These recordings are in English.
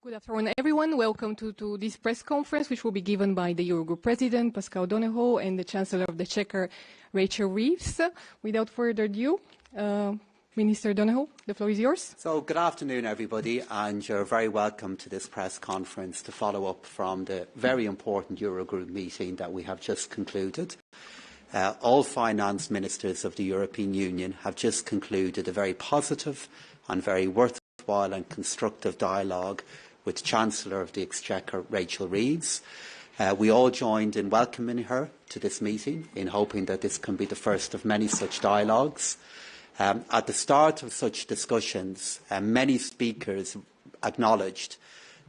Good afternoon, everyone. Welcome to this press conference, which will be given by the Eurogroup President, Pascal Donohoe, and the Chancellor of the Exchequer, Reeves. Without further ado, Minister Donohoe, the floor is yours. So, good afternoon, everybody, and you're very welcome to this press conference to follow up from the very important Eurogroup meeting that we have just concluded. All finance ministers of the European Union have just concluded a very positive and very worthwhile and constructive dialogue with Chancellor of the Exchequer, Reeves. We all joined in welcoming her to this meeting, in hoping that this can be the first of many such dialogues. At the start of such discussions, many speakers acknowledged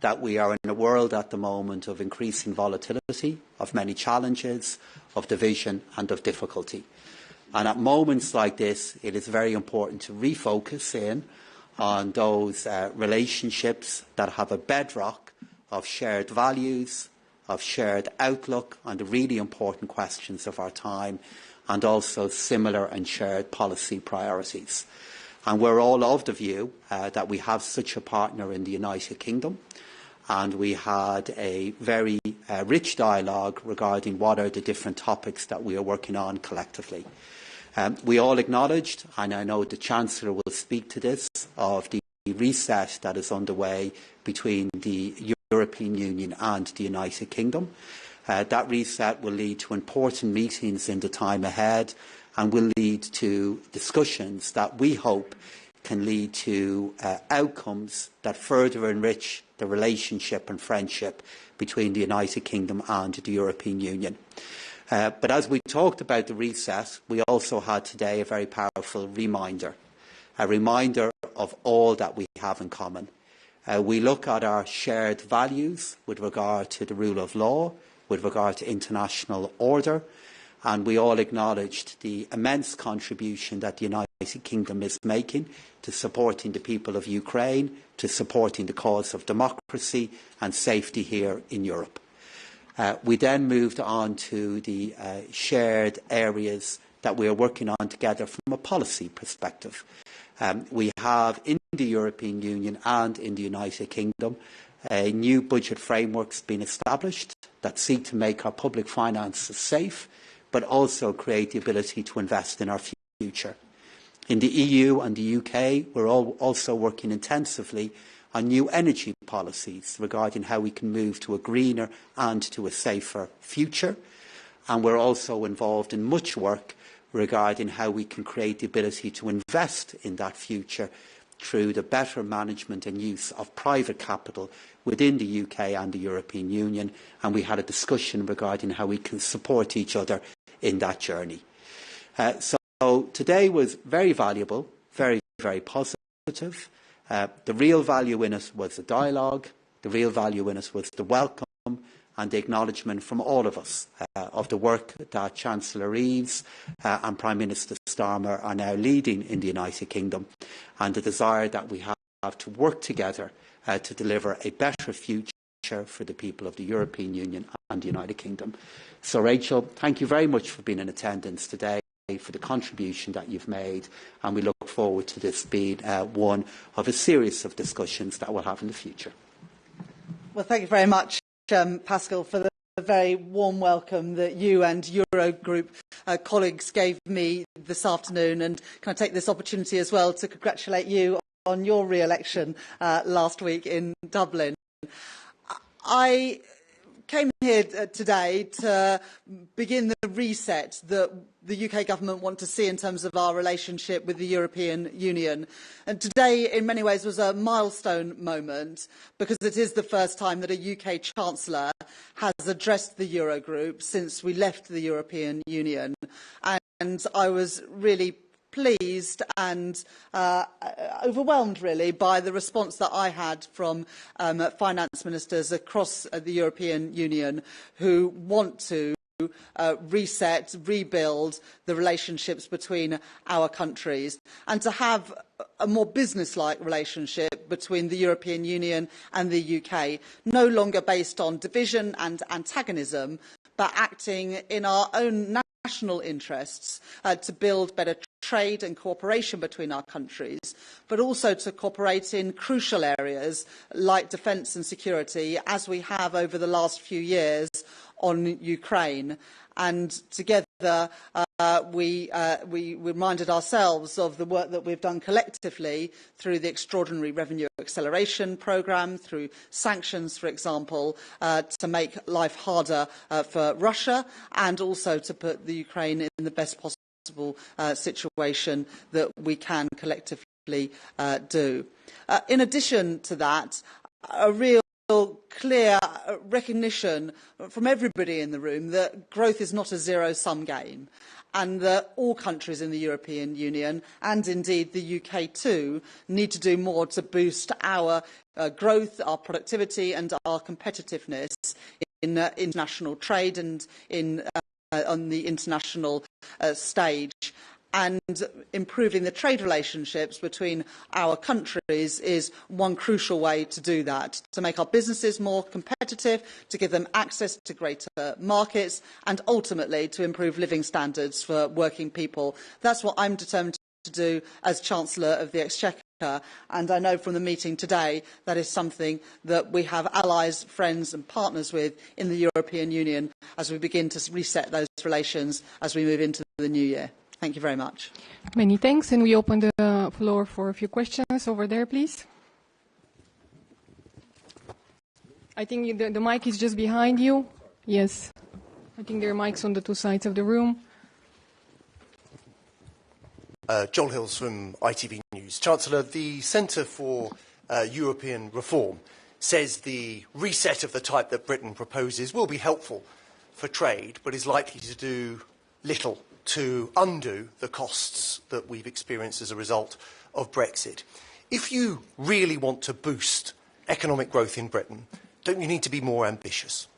that we are in a world at the moment of increasing volatility, of many challenges, of division and of difficulty. And at moments like this, it is very important to refocus in on those relationships that have a bedrock of shared values, of shared outlook on the really important questions of our time, and also similar and shared policy priorities. And we're all of the view that we have such a partner in the United Kingdom, and we had a very rich dialogue regarding what are the different topics that we are working on collectively. We all acknowledged, and I know the Chancellor will speak to this, of the reset that is underway between the European Union and the United Kingdom. That reset will lead to important meetings in the time ahead and will lead to discussions that we hope can lead to outcomes that further enrich the relationship and friendship between the United Kingdom and the European Union. But as we talked about the reset, we also had today a very powerful reminder, a reminder of all that we have in common. We look at our shared values with regard to the rule of law, with regard to international order, and we all acknowledged the immense contribution that the United Kingdom is making to supporting the people of Ukraine, to supporting the cause of democracy and safety here in Europe. We then moved on to the shared areas that we are working on together from a policy perspective. We have in the European Union and in the United Kingdom a new budget frameworks being established that seek to make our public finances safe, but also create the ability to invest in our future. In the EU and the UK, we're also working intensively on new energy policies regarding how we can move to a greener and to a safer future. And we're also involved in much work regarding how we can create the ability to invest in that future through the better management and use of private capital within the UK and the European Union. And we had a discussion regarding how we can support each other in that journey. So today was very valuable, very, very positive. The real value in it was the dialogue, the real value in it was the welcome and the acknowledgement from all of us of the work that Chancellor Reeves and Prime Minister Starmer are now leading in the United Kingdom, and the desire that we have to work together to deliver a better future for the people of the European Union and the United Kingdom. So, Rachel, thank you very much for being in attendance today, for the contribution that you've made, and we look forward to this being one of a series of discussions that we'll have in the future. Well, thank you very much, Pascal, for the very warm welcome that you and Eurogroup colleagues gave me this afternoon, and can I take this opportunity as well to congratulate you on your re-election last week in Dublin. I came here today to begin the reset that the UK government want to see in terms of our relationship with the European Union. And today, in many ways, was a milestone moment because it is the first time that a UK Chancellor has addressed the Eurogroup since we left the European Union. And I was really pleased and overwhelmed, really, by the response that I had from finance ministers across the European Union who want to reset, rebuild the relationships between our countries, and to have a more business-like relationship between the European Union and the UK, no longer based on division and antagonism, but acting in our own national interests to build better trade and cooperation between our countries, but also to cooperate in crucial areas like defence and security, as we have over the last few years on Ukraine. And together we reminded ourselves of the work that we've done collectively through the Extraordinary Revenue Acceleration Programme, through sanctions, for example, to make life harder for Russia, and also to put the Ukraine in the best possible situation that we can collectively do. In addition to that, a real clear recognition from everybody in the room that growth is not a zero-sum game, and that all countries in the European Union, and indeed the UK too, need to do more to boost our growth, our productivity and our competitiveness in international trade and on the international stage. And improving the trade relationships between our countries is one crucial way to do that, to make our businesses more competitive, to give them access to greater markets, and ultimately to improve living standards for working people. That's what I'm determined to do as Chancellor of the Exchequer, and I know from the meeting today that is something that we have allies, friends and partners with in the European Union as we begin to reset those relations as we move into the new year. Thank you very much. Many thanks, and we open the floor for a few questions. Over there, please. I think the mic is just behind you. Yes. I think there are mics on the two sides of the room. Joel Hills from ITV News. Chancellor, the Centre for European Reform says the reset of the type that Britain proposes will be helpful for trade, but is likely to do little to undo the costs that we've experienced as a result of Brexit. If you really want to boost economic growth in Britain, don't you need to be more ambitious?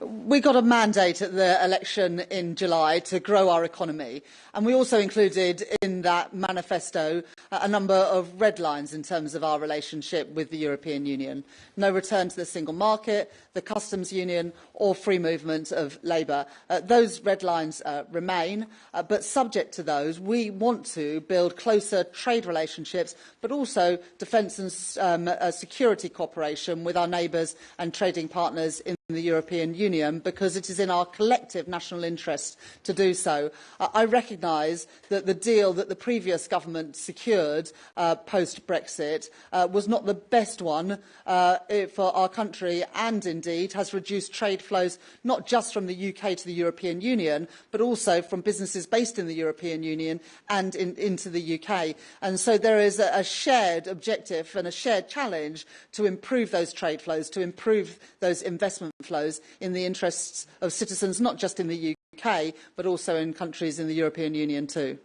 We got a mandate at the election in July to grow our economy, and we also included in that manifesto a number of red lines in terms of our relationship with the European Union. No return to the single market, the customs union or free movement of labour. Those red lines remain, but subject to those, we want to build closer trade relationships, but also defence and security cooperation with our neighbours and trading partners in the European Union, because it is in our collective national interest to do so. I recognise that the deal that the previous government secured post-Brexit was not the best one for our country, and indeed has reduced trade flows not just from the UK to the European Union, but also from businesses based in the European Union and into the UK. And so there is a shared objective and a shared challenge to improve those trade flows, to improve those investment flows in the interests of citizens, not just in the UK, but also in countries in the European Union too.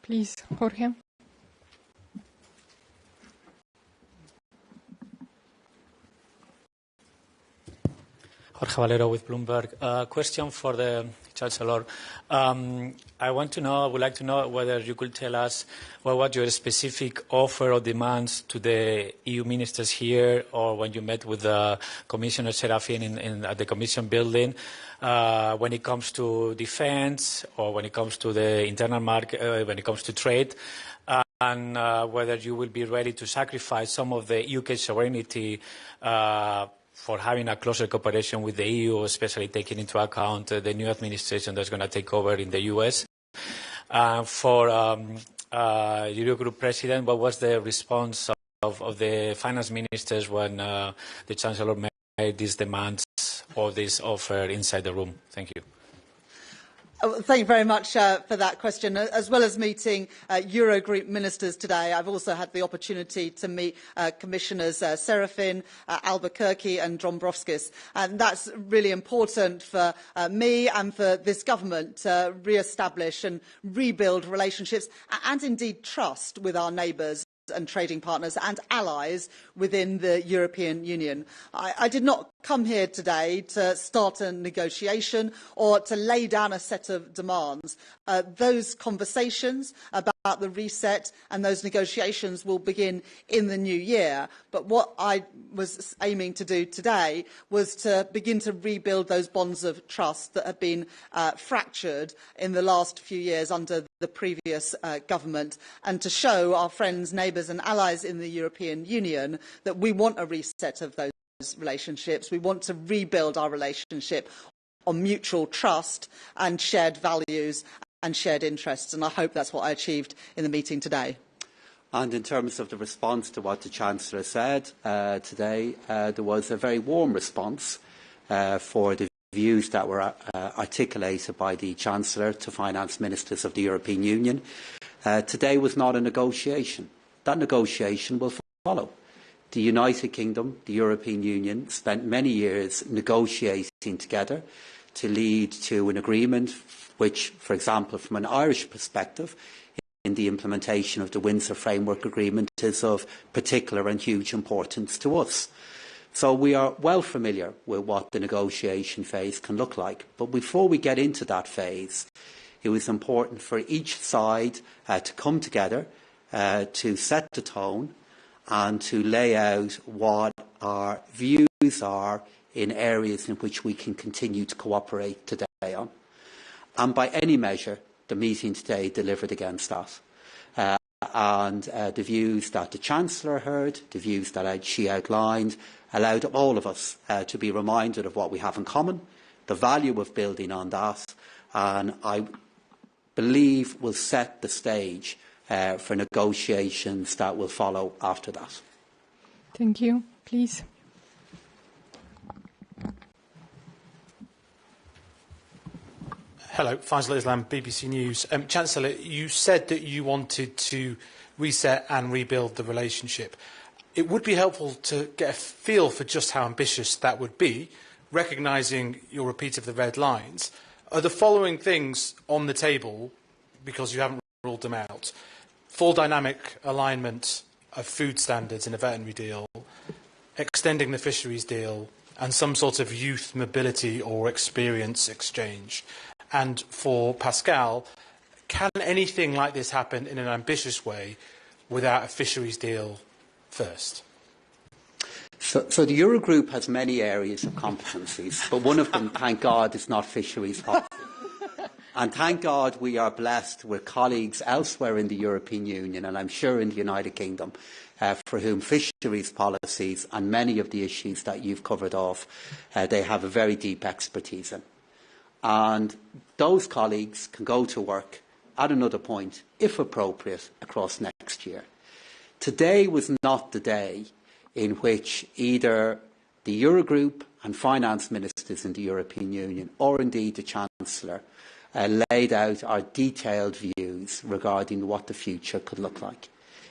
Please, Jorge. Jorge Valero with Bloomberg. Question for the Chancellor. I would like to know whether you could tell us what was your specific offer or demands to the EU ministers here, or when you met with Commissioner Serafin at the Commission building, when it comes to defence, or when it comes to the internal market, when it comes to trade, and whether you will be ready to sacrifice some of the UK sovereignty for having a closer cooperation with the EU, especially taking into account the new administration that's going to take over in the US. For Eurogroup President, what was the response of the finance ministers when the Chancellor made these demands or this offer inside the room? Thank you. Thank you very much for that question. As well as meeting Eurogroup ministers today, I've also had the opportunity to meet Commissioners Serafin, Albuquerque and Dombrovskis. And that's really important for me and for this government to re-establish and rebuild relationships and indeed trust with our neighbours and trading partners and allies within the European Union. I did not come here today to start a negotiation or to lay down a set of demands. Those conversations about the reset and those negotiations will begin in the new year. But what I was aiming to do today was to begin to rebuild those bonds of trust that have been fractured in the last few years under the previous government, and to show our friends, neighbours and allies in the European Union that we want a reset of those relationships. We want to rebuild our relationship on mutual trust and shared values and shared interests, and I hope that's what I achieved in the meeting today. And in terms of the response to what the Chancellor said today, there was a very warm response for the views that were articulated by the Chancellor to Finance Ministers of the European Union. Today was not a negotiation. That negotiation will follow. The United Kingdom, the European Union, spent many years negotiating together to lead to an agreement which, for example, from an Irish perspective, in the implementation of the Windsor Framework Agreement is of particular and huge importance to us. So we are well familiar with what the negotiation phase can look like. But before we get into that phase, it was important for each side to come together, to set the tone and to lay out what our views are in areas in which we can continue to cooperate today on. And by any measure, the meeting today delivered against that. And the views that the Chancellor heard, the views that she outlined, allowed all of us to be reminded of what we have in common, the value of building on that, and I believe will set the stage for negotiations that will follow after that. Thank you. Please. Hello, Faisal Islam, BBC News. Chancellor, you said that you wanted to reset and rebuild the relationship. It would be helpful to get a feel for just how ambitious that would be, recognising your repeat of the red lines. Are the following things on the table, because you haven't ruled them out? Full dynamic alignment of food standards in a veterinary deal, extending the fisheries deal, and some sort of youth mobility or experience exchange. And for Pascal, can anything like this happen in an ambitious way without a fisheries deal first? So the Eurogroup has many areas of competencies, but one of them, thank God, is not fisheries policy. And thank God we are blessed with colleagues elsewhere in the European Union, and I'm sure in the United Kingdom, for whom fisheries policies and many of the issues that you've covered off, they have a very deep expertise in. And those colleagues can go to work at another point, if appropriate, across next year. Today was not the day in which either the Eurogroup and finance ministers in the European Union, or indeed the Chancellor, laid out our detailed views regarding what the future could look like.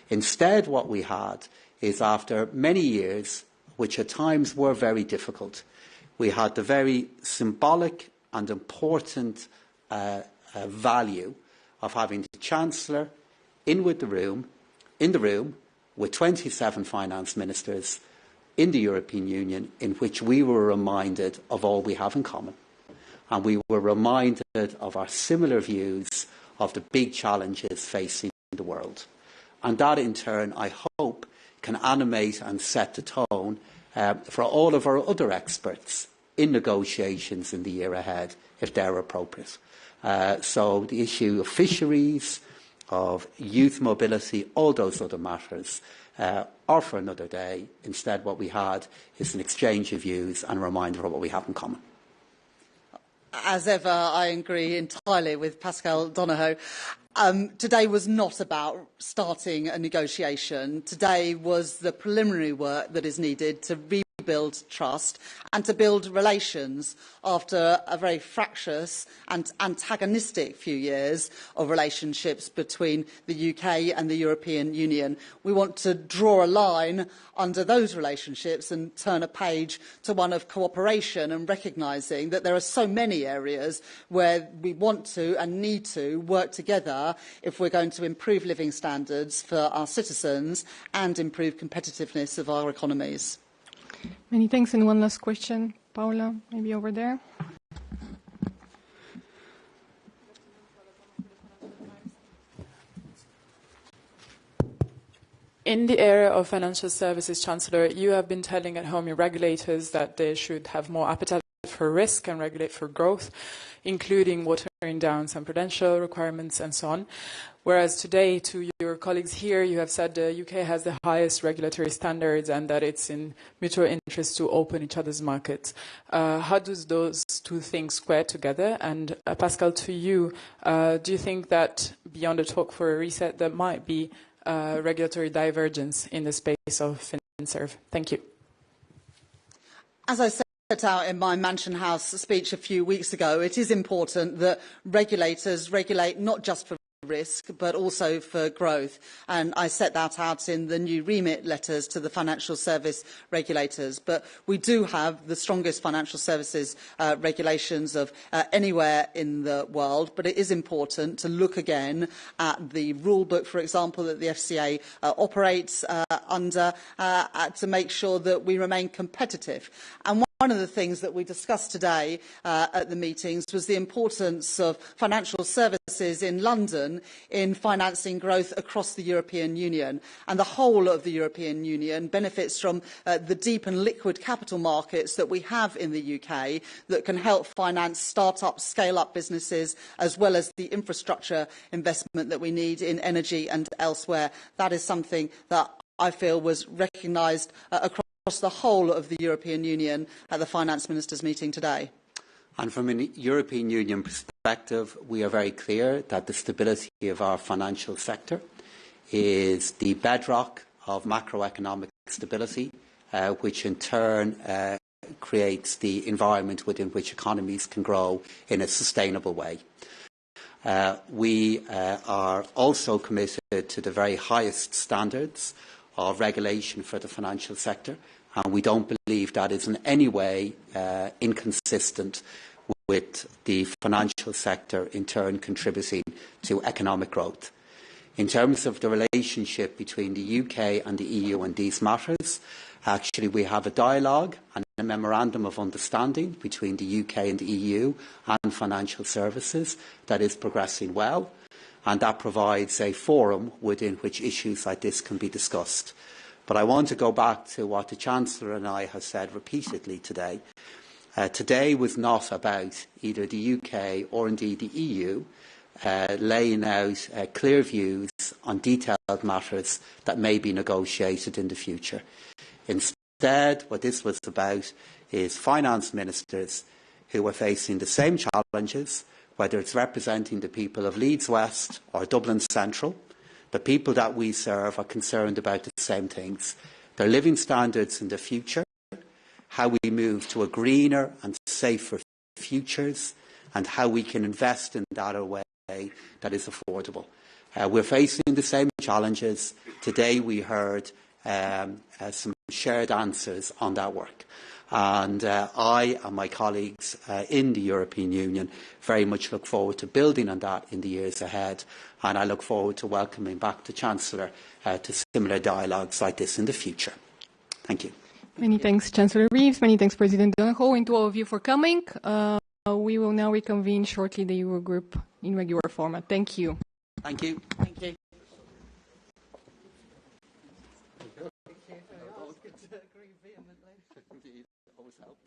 Instead, what we had is, after many years, which at times were very difficult, we had the very symbolic and important value of having the Chancellor in the room with 27 finance ministers in the European Union, in which we were reminded of all we have in common. And we were reminded of our similar views of the big challenges facing the world. And that, in turn, I hope, can animate and set the tone for all of our other experts in negotiations in the year ahead, if they're appropriate. So the issue of fisheries, of youth mobility, all those other matters are for another day. Instead, what we had is an exchange of views and a reminder of what we have in common. As ever, I agree entirely with Pascal Donohoe. Today was not about starting a negotiation. Today was the preliminary work that is needed to rebuild trust and to build relations after a very fractious and antagonistic few years of relationships between the UK and the European Union. We want to draw a line under those relationships and turn a page to one of cooperation and recognising that there are so many areas where we want to and need to work together if we're going to improve living standards for our citizens and improve competitiveness of our economies. Many thanks. And one last question, Paula, maybe over there. In the area of financial services, Chancellor, you have been telling at home your regulators that they should have more appetite for risk and regulate for growth, including watering down some prudential requirements and so on. Whereas today, to your colleagues here, you have said the UK has the highest regulatory standards and that it's in mutual interest to open each other's markets. How do those two things square together? And Pascal, to you, do you think that beyond the talk for a reset, there might be regulatory divergence in the space of FinServ? Thank you. As I set out in my Mansion House speech a few weeks ago, it is important that regulators regulate not just for risk but also for growth, and I set that out in the new remit letters to the financial service regulators. But we do have the strongest financial services regulations of anywhere in the world, but it is important to look again at the rule book, for example, that the FCA operates under to make sure that we remain competitive. And one of the things that we discussed today at the meetings was the importance of financial services in London in financing growth across the European Union. And the whole of the European Union benefits from the deep and liquid capital markets that we have in the UK that can help finance start-up, scale-up businesses, as well as the infrastructure investment that we need in energy and elsewhere. That is something that I feel was recognised across the whole of the European Union at the Finance Ministers' meeting today. And from a European Union perspective, we are very clear that the stability of our financial sector is the bedrock of macroeconomic stability, which in turn creates the environment within which economies can grow in a sustainable way. We are also committed to the very highest standards of regulation for the financial sector, and we don't believe that is in any way inconsistent with the financial sector in turn contributing to economic growth. In terms of the relationship between the UK and the EU on these matters, actually we have a dialogue and a memorandum of understanding between the UK and the EU and financial services that is progressing well, and that provides a forum within which issues like this can be discussed. But I want to go back to what the Chancellor and I have said repeatedly today. Today was not about either the UK or indeed the EU laying out clear views on detailed matters that may be negotiated in the future. Instead, what this was about is finance ministers who are facing the same challenges, whether it's representing the people of Leeds West or Dublin Central. The people that we serve are concerned about the same things: their living standards in the future, how we move to a greener and safer futures, and how we can invest in that in a way that is affordable. We're facing the same challenges. Today we heard some shared answers on that work. And I and my colleagues in the European Union very much look forward to building on that in the years ahead. And I look forward to welcoming back the Chancellor to similar dialogues like this in the future. Thank you. Many thanks, Chancellor Reeves. Many thanks, President Donohoe, and to all of you for coming. We will now reconvene shortly the Eurogroup in regular format. Thank you. Thank you. Thank you. Agree vehemently. Indeed, always helps.